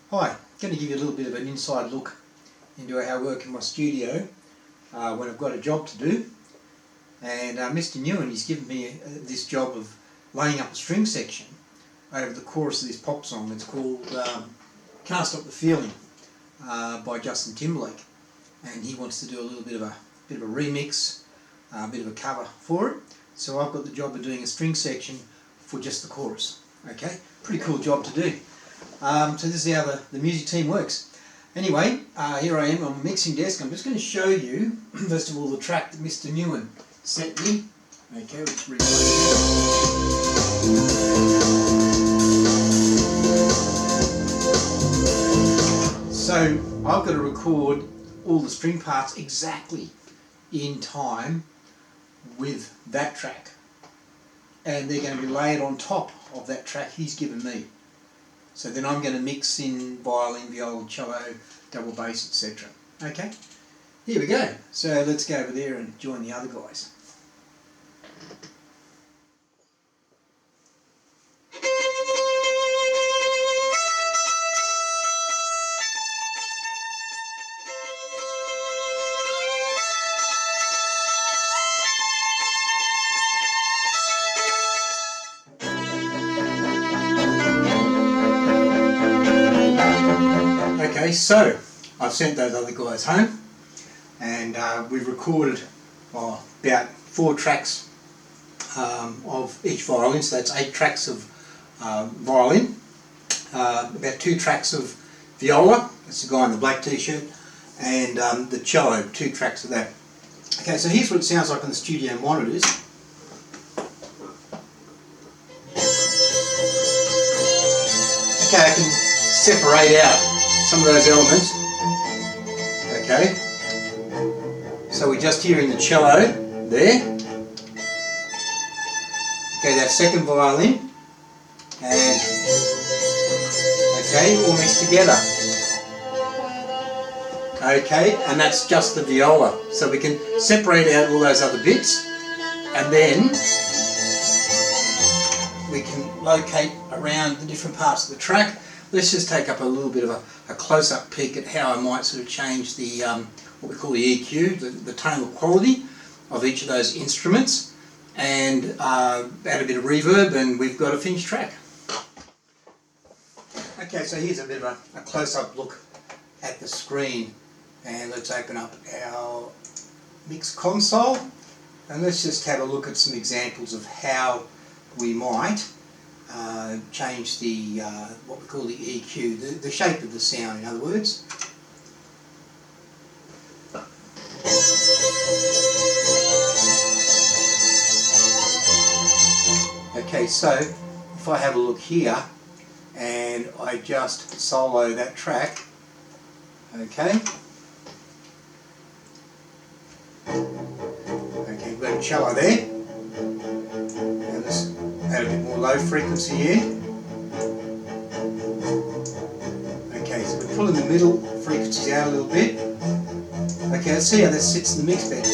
Hi, going to give you a little bit of an inside look into how I work in my studio when I've got a job to do. And Mr. Newen, he's given me this job of laying up a string section over the chorus of this pop song. It's called Can't Stop the Feeling by Justin Timberlake. And he wants to do a little bit of a remix, a bit of a cover for it. So I've got the job of doing a string section for just the chorus. Okay, pretty cool job to do. So this is how the music team works. Anyway, here I am on the mixing desk. I'm just going to show you, first of all, the track that Mr. Newen sent me. Okay, let's replay it. So I've got to record all the string parts exactly in time with that track. And they're going to be layered on top of that track he's given me. So then I'm going to mix in violin, viola, cello, double bass, etc. Okay, here we go. So let's go over there and join the other guys. Okay, so I've sent those other guys home, and we've recorded about 4 tracks of each violin, so that's 8 tracks of violin, about 2 tracks of viola, that's the guy in the black t-shirt, and the cello, 2 tracks of that. Okay, so here's what it sounds like on the studio monitors. Okay, I can separate out some of those elements. Okay, so we're just hearing the cello there. Okay, that second violin, and okay, all mixed together. Okay, and that's just the viola. So we can separate out all those other bits, and then we can locate around the different parts of the track. Let's just take up a little bit of a close-up peek at how I might sort of change the what we call the EQ, the tonal quality of each of those instruments, and add a bit of reverb, and we've got a finished track. Okay, so here's a bit of a close-up look at the screen, and let's open up our mix console, and let's just have a look at some examples of how we might change the what we call the EQ, the shape of the sound, in other words. Okay, so if I have a look here and I just solo that track, okay, we've got a cello there. Add a bit more low frequency here. Okay, so we're pulling the middle frequencies out a little bit. Okay, let's see how that sits in the mix bed.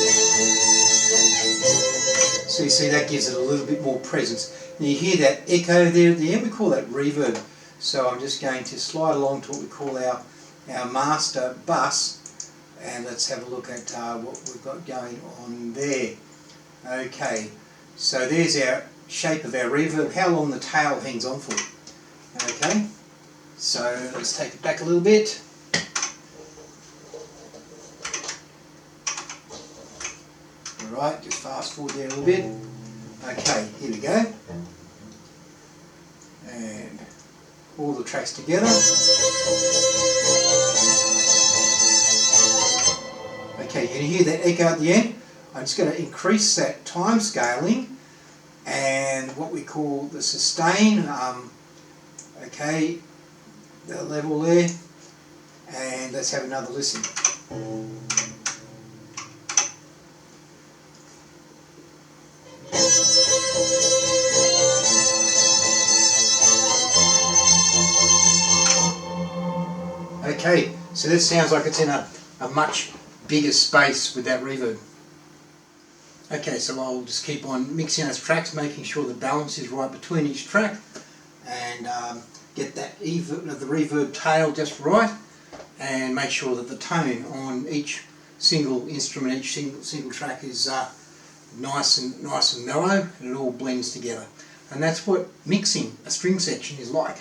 So you see that gives it a little bit more presence. And you hear that echo there at the end, we call that reverb. So I'm just going to slide along to what we call our master bus, and let's have a look at what we've got going on there. Okay, so there's our shape of our reverb, how long the tail hangs on for. Okay, so let's take it back a little bit. Alright, just fast forward there a little bit. Okay, here we go. And all the tracks together. Okay, you can hear that echo at the end. I'm just going to increase that time scaling and what we call the sustain, okay, the level there, and let's have another listen. Okay, so that sounds like it's in a much bigger space with that reverb. Okay, so I'll just keep on mixing those tracks, making sure the balance is right between each track, and get that the reverb tail just right, and make sure that the tone on each single instrument, each single track is nice and mellow, and it all blends together. And that's what mixing a string section is like.